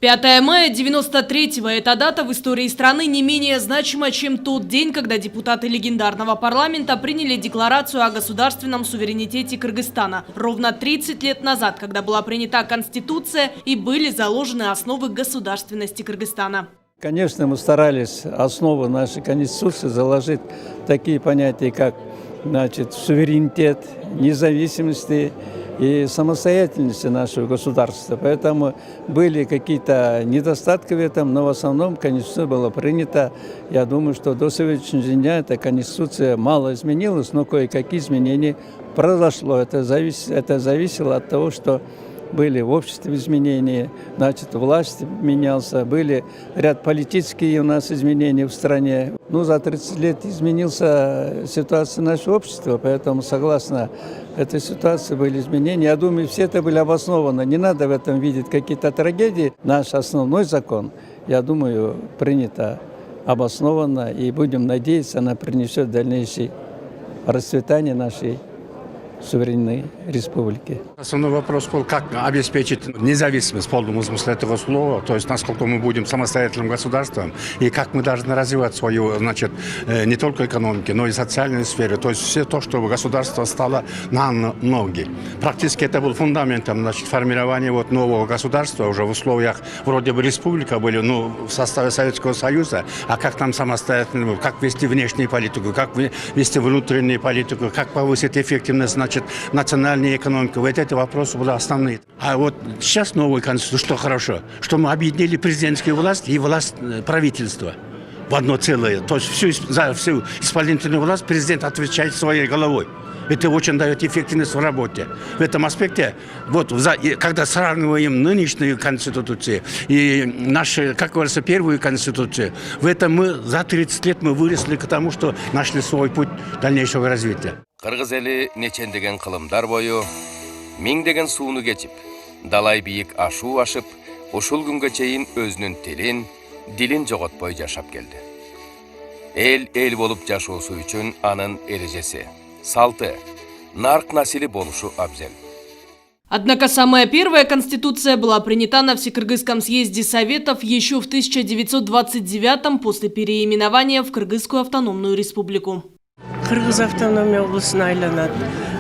5 мая 93-го – эта дата в истории страны не менее значима, чем тот день, когда депутаты легендарного парламента приняли декларацию о государственном суверенитете Кыргызстана. Ровно 30 лет назад, когда была принята Конституция и были заложены основы государственности Кыргызстана. Конечно, мы старались основу нашей Конституции заложить такие понятия, как суверенитет, независимость и самостоятельности нашего государства. Поэтому были какие-то недостатки в этом, но в основном Конституция была принята. Я думаю, что до сегодняшнего дня эта Конституция мало изменилась, но кое-какие изменения произошло. Это зависело от того, что были в обществе изменения, власть менялся, были ряд политических у нас изменений в стране. За 30 лет изменился ситуация нашего общества, поэтому согласно этой ситуации были изменения. Я думаю, все это были обоснованы. Не надо в этом видеть какие-то трагедии. Наш основной закон, я думаю, принято обоснованно, и будем надеяться, она принесет дальнейшее расцветание нашей суверенной республики. Основной вопрос был, как обеспечить независимость в полном смысле этого слова, то есть насколько мы будем самостоятельным государством и как мы должны развивать свою, не только экономику, но и социальную сферу, то есть все то, чтобы государство стало на ноги. Практически это был фундаментом формирования нового государства уже в условиях вроде бы республика были, в составе Советского Союза, а как там самостоятельно, как вести внешнюю политику, как вести внутреннюю политику, как повысить эффективность национальной экономики. Вот эти вопросы были основные. А вот сейчас новая конституция, что хорошо, что мы объединили президентскую власть и власть правительства в одно целое. То есть за всю исполнительную власть президент отвечает своей головой. Это очень дает эффективность в работе. В этом аспекте, когда сравниваем нынешнюю конституцию и нашу, как говорится, первую конституцию, в этом мы за 30 лет мы выросли к тому, что нашли свой путь дальнейшего развития. Кыргыз эли нечендеген кылымдар бою, миңдеген сууну кечип, далай бийик ашуу ашып, ушул күнгө чейин өзүнүн дилин жоготпой жашап келди. Эл болуп жашоосу үчүн анын эрежеси, салты, нарк насили болушу абзел. Однако самая первая конституция была принята на Всекыргызском съезде Советов еще в 1929-м после переименования в Кыргызскую автономную республику. Кыргыз автономия областына айланат.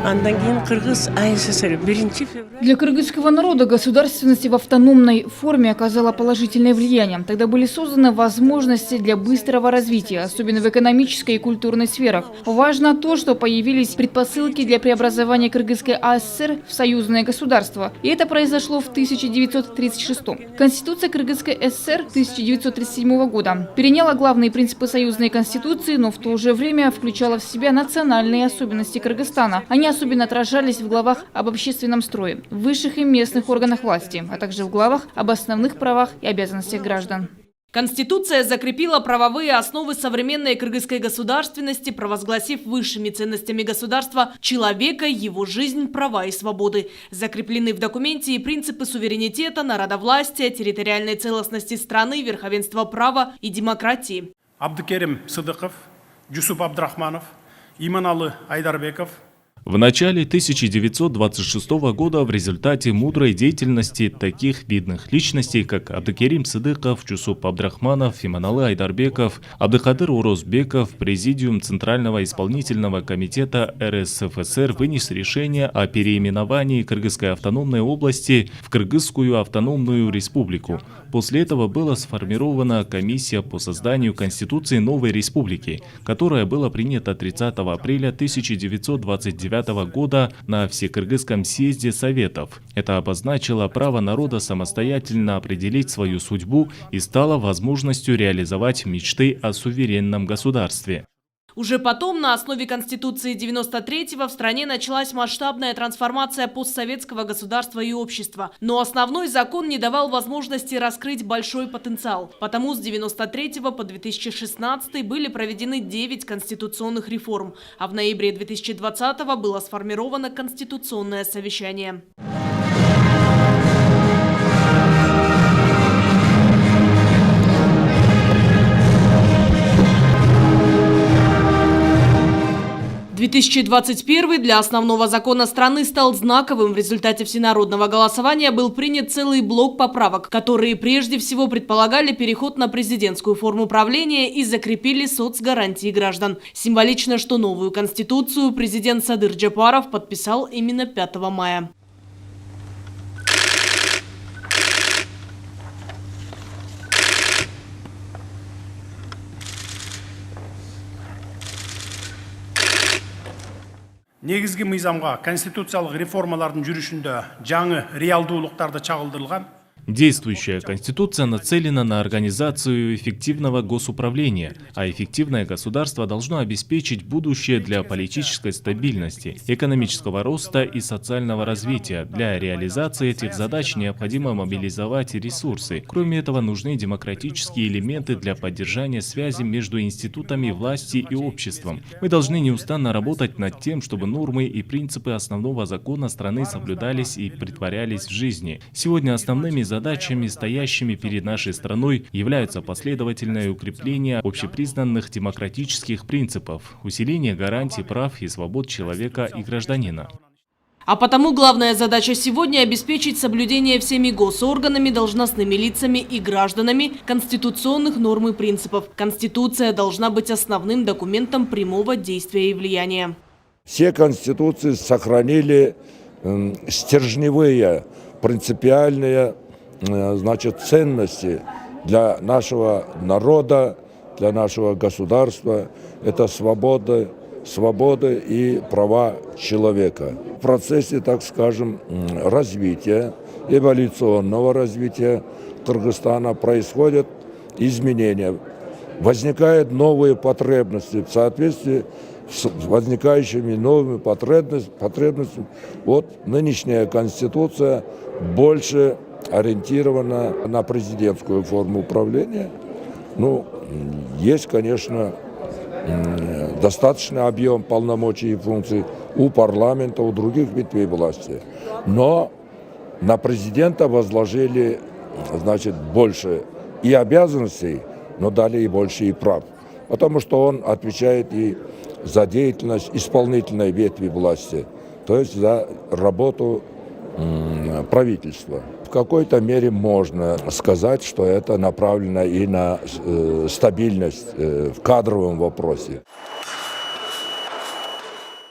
Андан кийин Кыргыз АССР 1 февраля. Для кыргызского народа государственность в автономной форме оказала положительное влияние. Тогда были созданы возможности для быстрого развития, особенно в экономической и культурной сферах. Важно то, что появились предпосылки для преобразования Кыргызской АССР в союзное государство. И это произошло в 1936 году. Конституция Кыргызской ССР 1937 года переняла главные принципы союзной конституции, но в то же время включала в себя национальные особенности Кыргызстана. Они особенно отражались в главах об общественном строе, высших и местных органах власти, а также в главах об основных правах и обязанностях граждан. Конституция закрепила правовые основы современной кыргызской государственности, провозгласив высшими ценностями государства человека, его жизнь, права и свободы. Закреплены в документе и принципы суверенитета, народовластия, территориальной целостности страны, верховенства права и демократии. Абдыкерим Сыдыков, Жусуп Абдрахманов, Иманалы Айдарбеков. В начале 1926 года в результате мудрой деятельности таких видных личностей, как Абдыкерим Сыдыков, Жусуп Абдрахманов, Иманалы Айдарбеков, Абдыкадыр Орозбеков, Президиум Центрального исполнительного комитета РСФСР вынес решение о переименовании Кыргызской автономной области в Кыргызскую автономную республику. После этого была сформирована комиссия по созданию Конституции новой республики, которая была принята 30 апреля 1929 года на Всекыргызском съезде Советов. Это обозначило право народа самостоятельно определить свою судьбу и стало возможностью реализовать мечты о суверенном государстве. Уже потом на основе Конституции 93-го в стране началась масштабная трансформация постсоветского государства и общества. Но основной закон не давал возможности раскрыть большой потенциал. Потому с 93-го по 2016 были проведены 9 конституционных реформ. А в ноябре 2020-го было сформировано Конституционное совещание. В 2021 для основного закона страны стал знаковым. В результате всенародного голосования был принят целый блок поправок, которые прежде всего предполагали переход на президентскую форму правления и закрепили соцгарантии граждан. Символично, что новую конституцию президент Садыр Джапаров подписал именно 5 мая. Негізгі мыйзамға конституциялық реформалардың жүрішінде жаңы реалдуулуктарды чагылдырылган. Действующая Конституция нацелена на организацию эффективного госуправления, а эффективное государство должно обеспечить будущее для политической стабильности, экономического роста и социального развития. Для реализации этих задач необходимо мобилизовать ресурсы. Кроме этого, нужны демократические элементы для поддержания связи между институтами власти и обществом. Мы должны неустанно работать над тем, чтобы нормы и принципы основного закона страны соблюдались и претворялись в жизни. Сегодня основными задачами, стоящими перед нашей страной, являются последовательное укрепление общепризнанных демократических принципов, усиление гарантий прав и свобод человека и гражданина. А потому главная задача сегодня – обеспечить соблюдение всеми госорганами, должностными лицами и гражданами конституционных норм и принципов. Конституция должна быть основным документом прямого действия и влияния. Все конституции сохранили стержневые, принципиальные ценности для нашего народа, для нашего государства. Это свобода и права человека. В процессе, так скажем, развития, эволюционного развития Кыргызстана происходят изменения. Возникают новые потребности в соответствии с возникающими новыми потребностями. Вот нынешняя Конституция больше ориентирована на президентскую форму управления. Ну, есть, конечно, достаточный объем полномочий и функций у парламента, у других ветвей власти. Но на президента возложили, больше и обязанностей, но дали и больше и прав. Потому что он отвечает и за деятельность исполнительной ветви власти, то есть за работу правительства. В какой-то мере можно сказать, что это направлено и на стабильность в кадровом вопросе.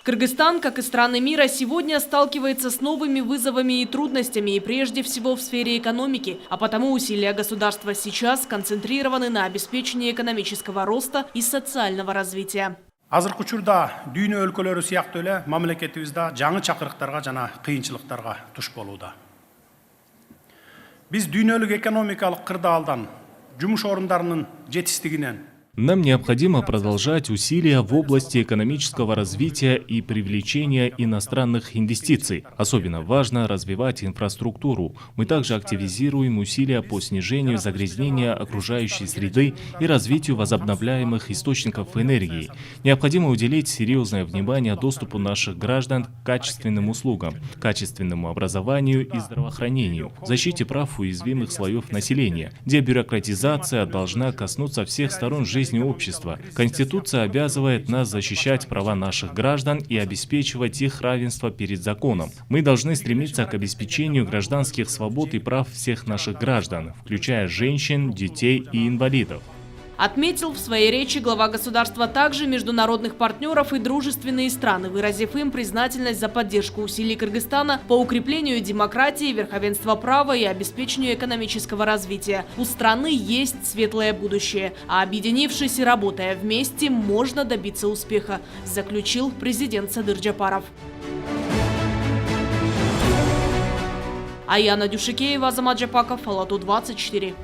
Кыргызстан, как и страны мира, сегодня сталкивается с новыми вызовами и трудностями, и прежде всего в сфере экономики. А потому усилия государства сейчас сконцентрированы на обеспечении экономического роста и социального развития. Азыркы учурда дүйнө өлкөлөрү сыяктуу эле мамлекетибизде жаңы чакырыктарга жана кыйынчылыктарга туш болууда. Биз дүйнөлүк экономикалык кырдаалдан, жумуш орундарынын жетиштигинен, Нам необходимо продолжать усилия в области экономического развития и привлечения иностранных инвестиций. Особенно важно развивать инфраструктуру. Мы также активизируем усилия по снижению загрязнения окружающей среды и развитию возобновляемых источников энергии. Необходимо уделить серьезное внимание доступу наших граждан к качественным услугам, качественному образованию и здравоохранению, защите прав уязвимых слоев населения. Дебюрократизация должна коснуться всех сторон жизни общества. Конституция обязывает нас защищать права наших граждан и обеспечивать их равенство перед законом. Мы должны стремиться к обеспечению гражданских свобод и прав всех наших граждан, включая женщин, детей и инвалидов. Отметил в своей речи глава государства также международных партнеров и дружественные страны, выразив им признательность за поддержку усилий Кыргызстана по укреплению демократии, верховенства права и обеспечению экономического развития. У страны есть светлое будущее, а объединившись и работая вместе, можно добиться успеха, заключил президент Садыр Джапаров. Аяна Дюшикеева, Азамат Джапаков, Алату 24.